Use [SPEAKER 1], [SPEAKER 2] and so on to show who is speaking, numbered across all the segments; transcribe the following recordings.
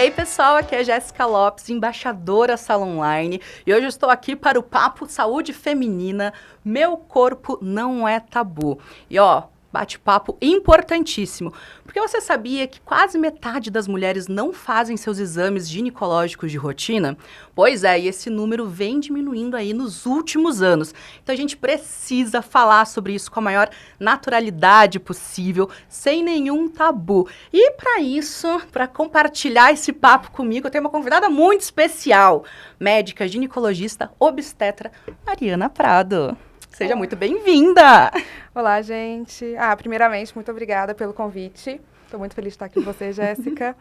[SPEAKER 1] aí, pessoal, aqui é Jéssica Lopes, embaixadora Sala Online, e hoje eu estou aqui para o Papo Saúde Feminina, Meu Corpo Não é Tabu. E ó, bate-papo importantíssimo, porque você sabia que quase metade das mulheres não fazem seus exames ginecológicos de rotina? Pois é, e esse número vem diminuindo aí nos últimos anos. Então a gente precisa falar sobre isso com a maior naturalidade possível, sem nenhum tabu. E para isso, para compartilhar esse papo comigo, eu tenho uma convidada muito especial, médica, ginecologista, obstetra, Mariana Prado. Seja muito bem-vinda!
[SPEAKER 2] Olá, gente. Primeiramente, muito obrigada pelo convite. Estou muito feliz de estar aqui com você, Jéssica.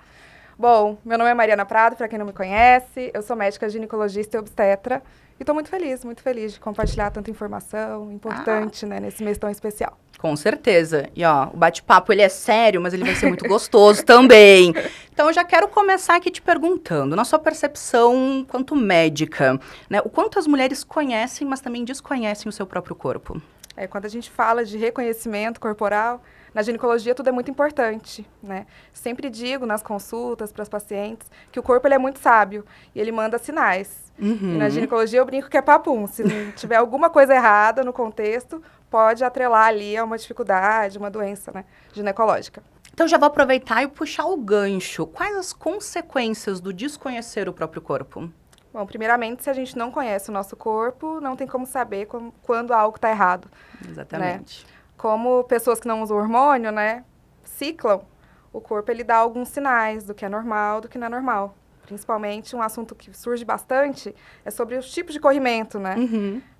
[SPEAKER 2] Bom, meu nome é Mariana Prado, para quem não me conhece. Eu sou médica ginecologista e obstetra. E estou muito feliz de compartilhar tanta informação importante, né, nesse mês tão especial.
[SPEAKER 1] Com certeza. E ó, o bate-papo ele é sério, mas ele vai ser muito gostoso também. Então eu já quero começar aqui te perguntando, na sua percepção quanto médica, né, o quanto as mulheres conhecem, mas também desconhecem o seu próprio corpo?
[SPEAKER 2] Quando a gente fala de reconhecimento corporal, na ginecologia tudo é muito importante, né? Sempre digo nas consultas para as pacientes que o corpo ele é muito sábio e ele manda sinais. E na ginecologia eu brinco que é papum. Se tiver alguma coisa errada no contexto, pode atrelar ali a uma dificuldade, uma doença, né, ginecológica.
[SPEAKER 1] Então já vou aproveitar e puxar o gancho. Quais as consequências do desconhecer o próprio corpo?
[SPEAKER 2] Bom, primeiramente, se a gente não conhece o nosso corpo, não tem como saber quando algo está errado.
[SPEAKER 1] Exatamente.
[SPEAKER 2] Né? Como pessoas que não usam hormônio, né, ciclam, o corpo ele dá alguns sinais do que é normal, do que não é normal. Principalmente um assunto que surge bastante é sobre os tipos de corrimento, né?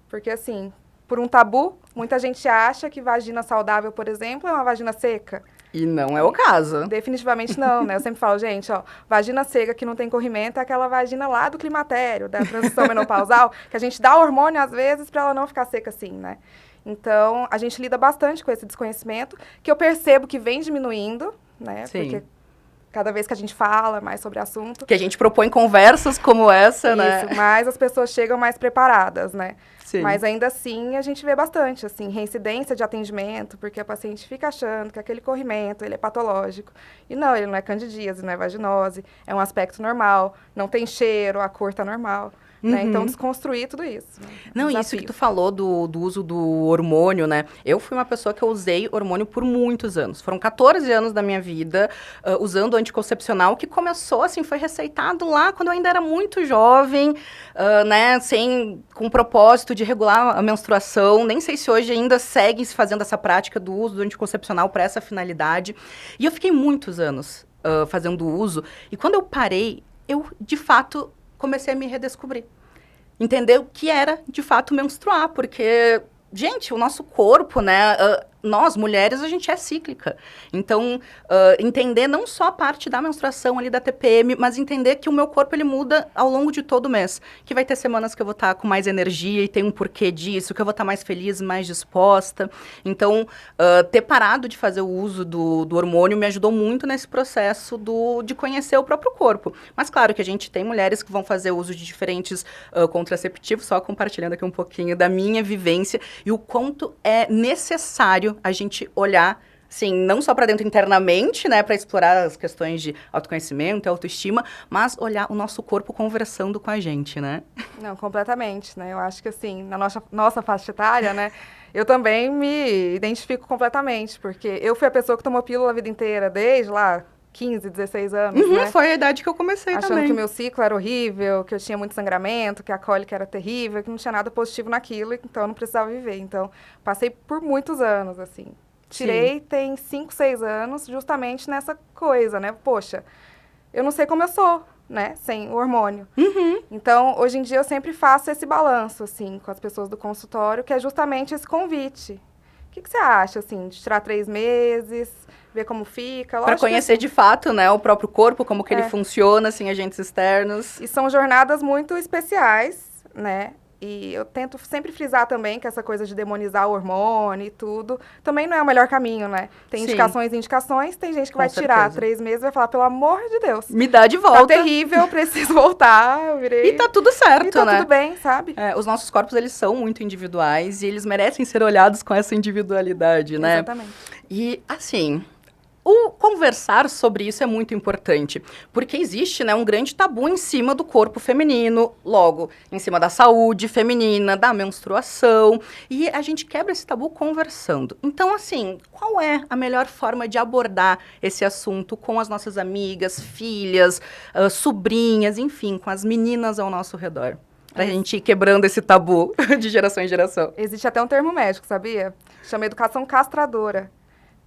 [SPEAKER 2] Porque assim, por um tabu, muita gente acha que vagina saudável, por exemplo, é uma vagina seca.
[SPEAKER 1] E não é o caso.
[SPEAKER 2] Definitivamente não, né? Eu sempre falo, gente, ó, vagina seca que não tem corrimento é aquela vagina lá do climatério, da transição menopausal, que a gente dá hormônio às vezes para ela não ficar seca assim, né? Então, a gente lida bastante com esse desconhecimento, que eu percebo que vem diminuindo, né?
[SPEAKER 1] Sim.
[SPEAKER 2] Porque cada vez que a gente fala mais sobre o assunto...
[SPEAKER 1] Que a gente propõe conversas como essa,
[SPEAKER 2] isso,
[SPEAKER 1] né?
[SPEAKER 2] Isso, mas as pessoas chegam mais preparadas, né?
[SPEAKER 1] Sim.
[SPEAKER 2] Mas ainda assim, a gente vê bastante, assim, reincidência de atendimento, porque a paciente fica achando que aquele corrimento, ele é patológico. E não, ele não é candidíase, não é vaginose, é um aspecto normal, não tem cheiro, a cor tá normal. Né? Então, desconstruir tudo isso. Né?
[SPEAKER 1] Não, isso que tu falou do uso do hormônio, né? Eu fui uma pessoa que eu usei hormônio por muitos anos. Foram 14 anos da minha vida usando anticoncepcional, que começou, assim, foi receitado lá quando eu ainda era muito jovem, né? Com o propósito de regular a menstruação. Nem sei se hoje ainda segue se fazendo essa prática do uso do anticoncepcional para essa finalidade. E eu fiquei muitos anos fazendo uso. E quando eu parei, eu, de fato, comecei a me redescobrir. Entender o que era, de fato, menstruar. Porque, gente, o nosso corpo, né? Nós, mulheres, a gente é cíclica. Então, entender não só a parte da menstruação ali da TPM, mas entender que o meu corpo, ele muda ao longo de todo o mês. Que vai ter semanas que eu vou estar com mais energia e tem um porquê disso, que eu vou estar mais feliz, mais disposta. Então, ter parado de fazer o uso do hormônio me ajudou muito nesse processo de conhecer o próprio corpo. Mas, claro, que a gente tem mulheres que vão fazer uso de diferentes contraceptivos, só compartilhando aqui um pouquinho da minha vivência e o quanto é necessário a gente olhar, assim, não só para dentro internamente, né, para explorar as questões de autoconhecimento e autoestima, mas olhar o nosso corpo conversando com a gente, né?
[SPEAKER 2] Não, completamente, né? Eu acho que, assim, na nossa faixa etária, né, eu também me identifico completamente, porque eu fui a pessoa que tomou pílula a vida inteira, desde lá 15, 16 anos, né?
[SPEAKER 1] Foi a idade que eu comecei
[SPEAKER 2] achando
[SPEAKER 1] também.
[SPEAKER 2] Que o meu ciclo era horrível, que eu tinha muito sangramento, que a cólica era terrível, que não tinha nada positivo naquilo, então eu não precisava viver. Então, passei por muitos anos, assim. Tirei, tem 5, 6 anos, justamente nessa coisa, né? Poxa, eu não sei como eu sou, né? Sem o hormônio. Então, hoje em dia, eu sempre faço esse balanço, assim, com as pessoas do consultório, que é justamente esse convite. O que você acha, assim, de tirar 3 meses, ver como fica?
[SPEAKER 1] Para conhecer de fato, né, o próprio corpo, como que ele funciona, sem agentes externos.
[SPEAKER 2] E são jornadas muito especiais, né? E eu tento sempre frisar também que essa coisa de demonizar o hormônio e tudo, também não é o melhor caminho, né? Tem indicações e indicações, tem gente que vai tirar 3 meses e vai falar, pelo amor de Deus.
[SPEAKER 1] Me dá de volta.
[SPEAKER 2] Tá terrível, eu preciso voltar, eu virei...
[SPEAKER 1] E tá tudo certo,
[SPEAKER 2] e tá
[SPEAKER 1] né?
[SPEAKER 2] tudo bem, sabe?
[SPEAKER 1] Os nossos corpos, eles são muito individuais e eles merecem ser olhados com essa individualidade, né?
[SPEAKER 2] Exatamente.
[SPEAKER 1] E, assim, O conversar sobre isso é muito importante, porque existe, né, um grande tabu em cima do corpo feminino, logo, em cima da saúde feminina, da menstruação, e a gente quebra esse tabu conversando. Então, assim, qual é a melhor forma de abordar esse assunto com as nossas amigas, filhas, sobrinhas, enfim, com as meninas ao nosso redor? Pra gente ir quebrando esse tabu de geração em geração.
[SPEAKER 2] Existe até um termo médico, sabia? Chama educação castradora.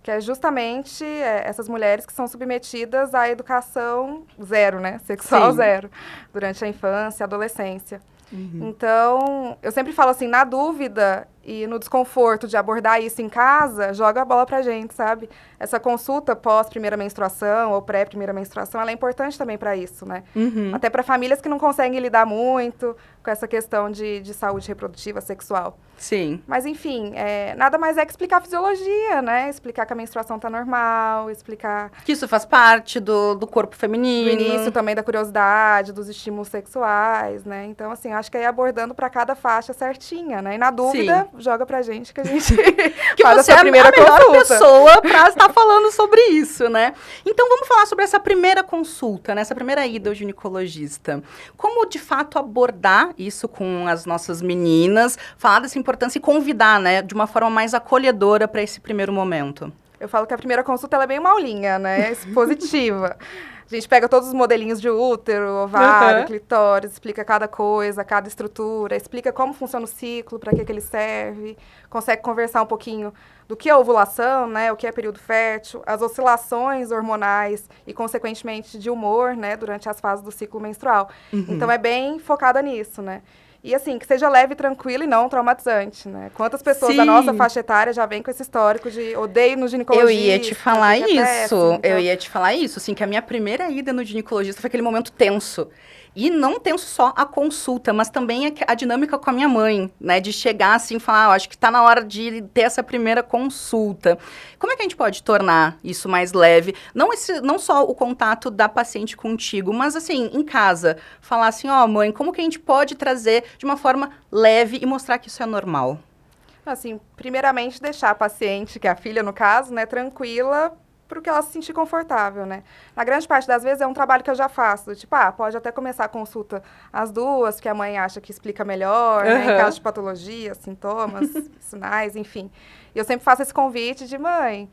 [SPEAKER 2] Que é justamente essas mulheres que são submetidas à educação zero, né? Sexual
[SPEAKER 1] Sim.
[SPEAKER 2] zero, durante a infância e adolescência. Então, eu sempre falo assim, na dúvida e no desconforto de abordar isso em casa, joga a bola pra gente, sabe? Essa consulta pós-primeira menstruação ou pré-primeira menstruação, ela é importante também para isso, né? Até para famílias que não conseguem lidar muito com essa questão de saúde reprodutiva, sexual.
[SPEAKER 1] Sim.
[SPEAKER 2] Mas, enfim, nada mais é que explicar a fisiologia, né? Explicar que a menstruação tá normal, explicar...
[SPEAKER 1] Que isso faz parte do corpo feminino.
[SPEAKER 2] Do início também da curiosidade, dos estímulos sexuais, né? Então, assim, acho que aí abordando para cada faixa certinha, né? E na dúvida, joga pra gente que a gente
[SPEAKER 1] que
[SPEAKER 2] faz
[SPEAKER 1] você
[SPEAKER 2] essa
[SPEAKER 1] é
[SPEAKER 2] primeira
[SPEAKER 1] a melhor
[SPEAKER 2] consulta.
[SPEAKER 1] pessoa para estar falando sobre isso, né? Então, vamos falar sobre essa primeira consulta, né? Essa primeira ida ao ginecologista. Como, de fato, abordar isso com as nossas meninas, falar dessa importância e convidar, né? De uma forma mais acolhedora para esse primeiro momento.
[SPEAKER 2] Eu falo que a primeira consulta ela é bem maulinha, né? Expositiva. A gente pega todos os modelinhos de útero, ovário, clitóris, explica cada coisa, cada estrutura, explica como funciona o ciclo, para que ele serve, consegue conversar um pouquinho do que é ovulação, né? O que é período fértil, as oscilações hormonais e, consequentemente, de humor, né? Durante as fases do ciclo menstrual. Então, é bem focada nisso, né? E assim, que seja leve, tranquilo e não traumatizante, né? Quantas pessoas da nossa faixa etária já vêm com esse histórico de odeio no ginecologista?
[SPEAKER 1] Eu ia te falar isso.
[SPEAKER 2] Péssimo, então...
[SPEAKER 1] Eu ia te falar isso, assim, que a minha primeira ida no ginecologista foi aquele momento tenso. E não tenso só a consulta, mas também a dinâmica com a minha mãe, né? De chegar assim e falar, acho que tá na hora de ter essa primeira consulta. Como é que a gente pode tornar isso mais leve? Não só o contato da paciente contigo, mas assim, em casa. Falar assim, mãe, como que a gente pode trazer de uma forma leve e mostrar que isso é normal?
[SPEAKER 2] Assim, primeiramente, deixar a paciente, que é a filha no caso, né, tranquila, para que ela se sentir confortável, né? Na grande parte das vezes é um trabalho que eu já faço, tipo, pode até começar a consulta às duas, que a mãe acha que explica melhor, né, em caso de patologia, sintomas, sinais, enfim. E eu sempre faço esse convite de, mãe,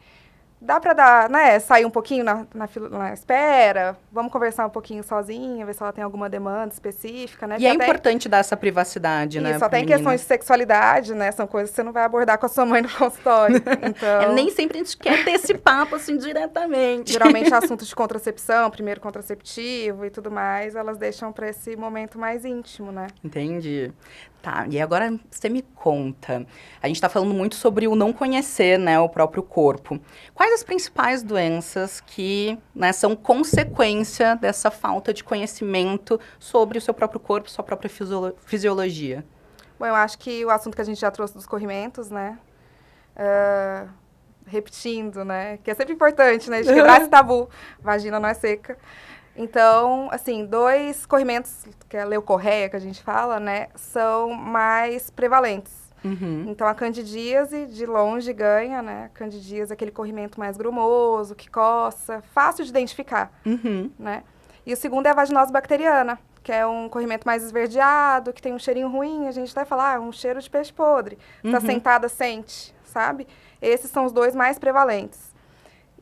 [SPEAKER 2] dá para dar, né, sair um pouquinho na espera, vamos conversar um pouquinho sozinha, ver se ela tem alguma demanda específica, né?
[SPEAKER 1] E é importante dar essa privacidade, né?
[SPEAKER 2] Isso, até em questões de sexualidade, né? São coisas que você não vai abordar com a sua mãe no consultório. Então,
[SPEAKER 1] nem sempre a gente quer ter esse papo, assim, diretamente.
[SPEAKER 2] Geralmente, assuntos de contracepção, primeiro contraceptivo e tudo mais, elas deixam para esse momento mais íntimo, né?
[SPEAKER 1] Entendi. Tá, e agora você me conta. A gente está falando muito sobre o não conhecer, né, o próprio corpo. Quais as principais doenças que, né, são consequência dessa falta de conhecimento sobre o seu próprio corpo, sua própria fisiologia?
[SPEAKER 2] Bom, eu acho que o assunto que a gente já trouxe dos corrimentos, né? Repetindo, né? Que é sempre importante, né? De quebrar esse tabu. Vagina não é seca. Então, assim, 2 corrimentos, que é a leucorreia, que a gente fala, né, são mais prevalentes. Então, a candidíase, de longe, ganha, né? A candidíase é aquele corrimento mais grumoso, que coça, fácil de identificar, né? E o segundo é a vaginose bacteriana, que é um corrimento mais esverdeado, que tem um cheirinho ruim, a gente até fala, um cheiro de peixe podre. Tá sentada, sente, sabe? Esses são os 2 mais prevalentes.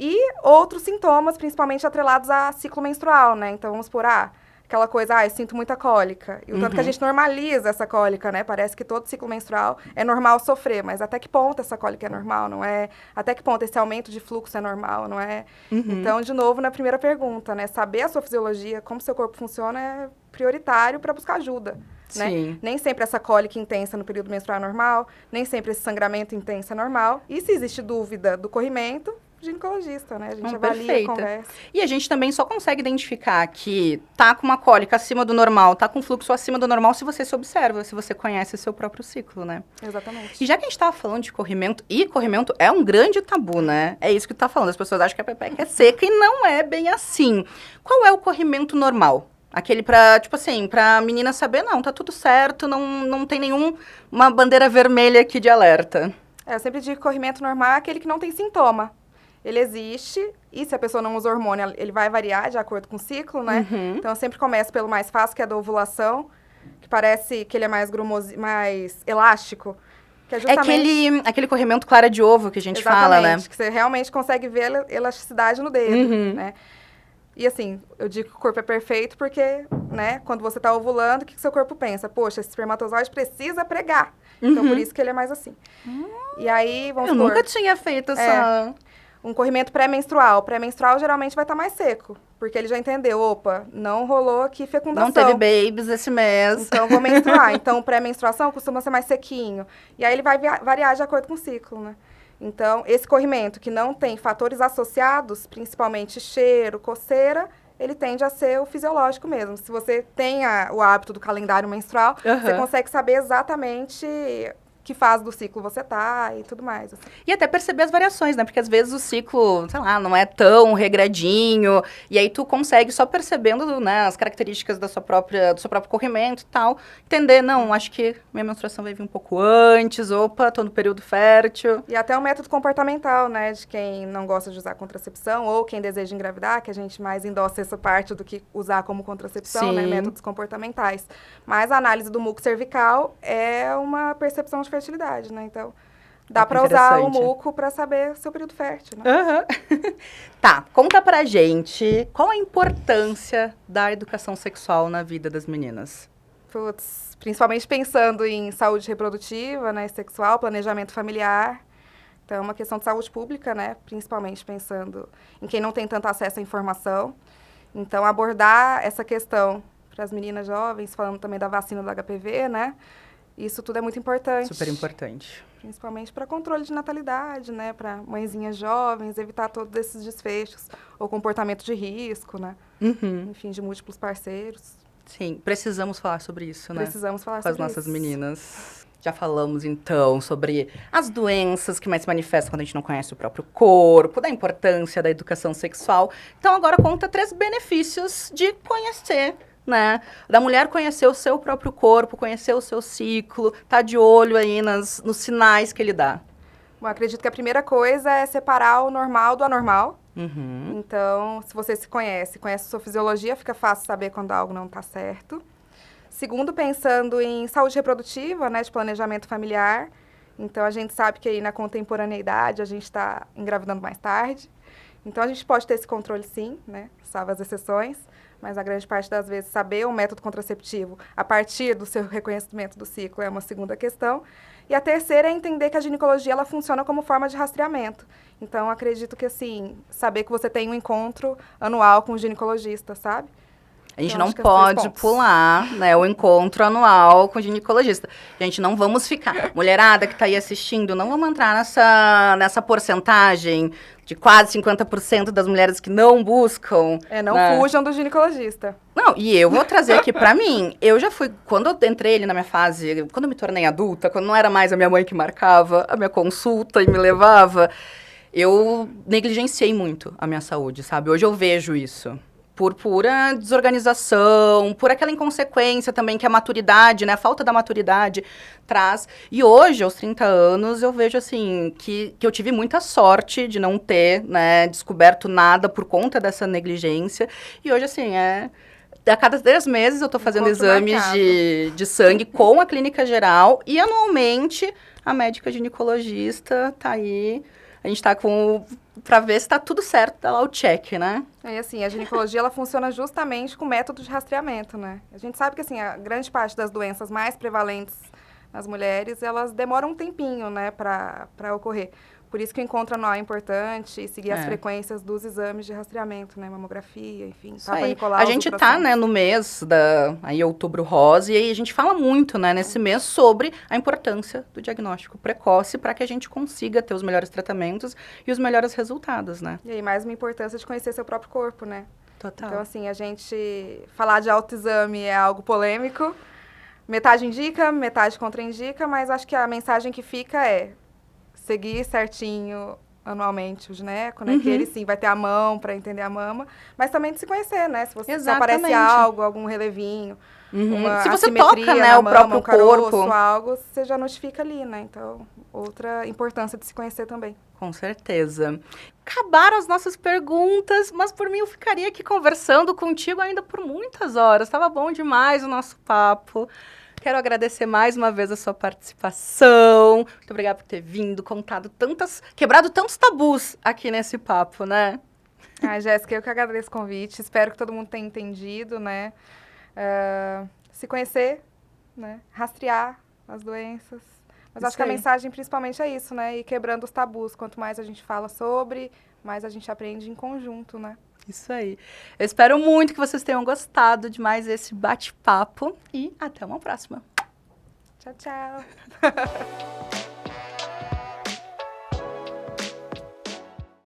[SPEAKER 2] E outros sintomas, principalmente atrelados a ciclo menstrual, né? Então, vamos por, aquela coisa, eu sinto muita cólica. E o tanto que a gente normaliza essa cólica, né? Parece que todo ciclo menstrual é normal sofrer, mas até que ponto essa cólica é normal, não é? Até que ponto esse aumento de fluxo é normal, não é? Então, de novo, na primeira pergunta, né? Saber a sua fisiologia, como seu corpo funciona, é prioritário para buscar ajuda. Né? Nem sempre essa cólica intensa no período menstrual é normal, nem sempre esse sangramento intenso é normal. E se existe dúvida do corrimento, ginecologista, né? A gente avalia, conversa.
[SPEAKER 1] E a gente também só consegue identificar que tá com uma cólica acima do normal, tá com fluxo acima do normal se você se observa, se você conhece o seu próprio ciclo, né?
[SPEAKER 2] Exatamente.
[SPEAKER 1] E já que a gente tava falando de corrimento, e corrimento é um grande tabu, né? É isso que tu tá falando. As pessoas acham que a pepeca é seca e não é bem assim. Qual é o corrimento normal? Aquele pra, tipo assim, pra menina saber, não, tá tudo certo, não tem uma bandeira vermelha aqui de alerta.
[SPEAKER 2] Eu sempre digo que corrimento normal é aquele que não tem sintoma. ele existe, e se a pessoa não usa hormônio, ele vai variar de acordo com o ciclo, né? Então, eu sempre começo pelo mais fácil, que é a da ovulação, que parece que ele é mais grumoso, mais elástico. Que é justamente...
[SPEAKER 1] aquele corrimento clara de ovo que a gente fala, né?
[SPEAKER 2] Que você realmente consegue ver a elasticidade no dedo, né? E assim, eu digo que o corpo é perfeito porque, né, quando você tá ovulando, o que seu corpo pensa? Poxa, esse espermatozoide precisa pregar. Então, por isso que ele é mais assim. E aí, vamos supor...
[SPEAKER 1] Eu nunca tinha feito essa...
[SPEAKER 2] Um corrimento pré-menstrual. O pré-menstrual geralmente vai estar mais seco, porque ele já entendeu, opa, não rolou aqui fecundação.
[SPEAKER 1] Não teve babies esse mês.
[SPEAKER 2] Então, vou menstruar. Então, o pré-menstruação costuma ser mais sequinho. E aí, ele vai variar de acordo com o ciclo, né? Então, esse corrimento que não tem fatores associados, principalmente cheiro, coceira, ele tende a ser o fisiológico mesmo. Se você tem o hábito do calendário menstrual, você consegue saber exatamente que fase do ciclo você tá e tudo mais. Assim.
[SPEAKER 1] E até perceber as variações, né? Porque às vezes o ciclo, sei lá, não é tão regradinho, e aí tu consegue só percebendo, né, as características do seu próprio corrimento e tal, entender, não, acho que minha menstruação vai vir um pouco antes, opa, tô no período fértil.
[SPEAKER 2] E até o método comportamental, né, de quem não gosta de usar contracepção ou quem deseja engravidar, que a gente mais endossa essa parte do que usar como contracepção, né, métodos comportamentais. Mas a análise do muco cervical é uma percepção de fertilidade, né? Então, dá para usar o muco para saber o seu período fértil, né?
[SPEAKER 1] Tá, conta pra gente qual a importância da educação sexual na vida das meninas.
[SPEAKER 2] Putz, principalmente pensando em saúde reprodutiva, né, sexual, planejamento familiar. Então, é uma questão de saúde pública, né? Principalmente pensando em quem não tem tanto acesso à informação. Então, abordar essa questão para as meninas jovens, falando também da vacina do HPV, né? Isso tudo é muito importante.
[SPEAKER 1] Super importante.
[SPEAKER 2] Principalmente para controle de natalidade, né? Para mãezinhas jovens, evitar todos esses desfechos. Ou comportamento de risco, né? Enfim, de múltiplos parceiros.
[SPEAKER 1] Sim, precisamos falar sobre isso, né?
[SPEAKER 2] Precisamos falar
[SPEAKER 1] sobre isso. Com as nossas meninas. Já falamos, então, sobre as doenças que mais se manifestam quando a gente não conhece o próprio corpo, da importância da educação sexual. Então, agora conta 3 benefícios de conhecer, né? Da mulher conhecer o seu próprio corpo, conhecer o seu ciclo, tá de olho aí nos sinais que ele dá.
[SPEAKER 2] Bom, acredito que a primeira coisa é separar o normal do anormal. Então, se você se conhece a sua fisiologia, fica fácil saber quando algo não está certo. Segundo, pensando em saúde reprodutiva, né, de planejamento familiar. Então, a gente sabe que aí na contemporaneidade a gente está engravidando mais tarde. Então, a gente pode ter esse controle sim, né, salvo as exceções. Mas a grande parte das vezes saber o método contraceptivo a partir do seu reconhecimento do ciclo é uma segunda questão. E a terceira é entender que a ginecologia ela funciona como forma de rastreamento. Então, acredito que, assim, saber que você tem um encontro anual com o ginecologista, sabe?
[SPEAKER 1] A gente não pode pular, né, o encontro anual com o ginecologista. Gente, não vamos ficar... Mulherada que está aí assistindo, não vamos entrar nessa porcentagem de quase 50% das mulheres que não buscam.
[SPEAKER 2] Não fujam do ginecologista.
[SPEAKER 1] Não, e eu vou trazer aqui pra mim. Eu já fui... Quando eu entrei ali na minha fase, quando eu me tornei adulta, quando não era mais a minha mãe que marcava a minha consulta e me levava, eu negligenciei muito a minha saúde, sabe? Hoje eu vejo isso. Por pura desorganização, por aquela inconsequência também que a maturidade, né, a falta da maturidade traz. E hoje, aos 30 anos, eu vejo, assim, que eu tive muita sorte de não ter, né, descoberto nada por conta dessa negligência. E hoje, assim, a cada 3 meses eu tô fazendo exames de sangue com a clínica geral e, anualmente, a médica ginecologista tá aí. A gente tá pra ver se tá tudo certo, dá lá o check, né?
[SPEAKER 2] E assim, a ginecologia, ela funciona justamente com método de rastreamento, né? A gente sabe que, assim, a grande parte das doenças mais prevalentes nas mulheres, elas demoram um tempinho, né, pra ocorrer. Por isso que o encontro anual é importante e seguir as frequências dos exames de rastreamento, né? Mamografia, enfim.
[SPEAKER 1] A gente tá, né, no mês aí Outubro Rosa, e aí a gente fala muito, né, nesse mês sobre a importância do diagnóstico precoce para que a gente consiga ter os melhores tratamentos e os melhores resultados, né?
[SPEAKER 2] E aí, mais uma importância de conhecer seu próprio corpo, né?
[SPEAKER 1] Total.
[SPEAKER 2] Então, assim, a gente falar de autoexame é algo polêmico. Metade indica, metade contraindica, mas acho que a mensagem que fica é seguir certinho anualmente o gineco, né? Que ele sim vai ter a mão para entender a mama, mas também de se conhecer, né? Se aparece algo, algum relevinho, uma
[SPEAKER 1] Se você
[SPEAKER 2] assimetria
[SPEAKER 1] toca, né,
[SPEAKER 2] na
[SPEAKER 1] o
[SPEAKER 2] mama,
[SPEAKER 1] próprio
[SPEAKER 2] um caroço,
[SPEAKER 1] corpo.
[SPEAKER 2] algo, você já notifica ali, né? Então, outra importância de se conhecer também.
[SPEAKER 1] Com certeza. Acabaram as nossas perguntas, mas por mim eu ficaria aqui conversando contigo ainda por muitas horas. Estava bom demais o nosso papo. Quero agradecer mais uma vez a sua participação. Muito obrigada por ter vindo, quebrado tantos tabus aqui nesse papo, né?
[SPEAKER 2] Ai, Jéssica, eu que agradeço o convite. Espero que todo mundo tenha entendido, né? Se conhecer, né? Rastrear as doenças. Mas acho que a mensagem principalmente é isso, né? E quebrando os tabus. Quanto mais a gente fala sobre, mais a gente aprende em conjunto, né?
[SPEAKER 1] Isso aí. Eu espero muito que vocês tenham gostado de mais esse bate-papo e até uma próxima.
[SPEAKER 2] Tchau, tchau.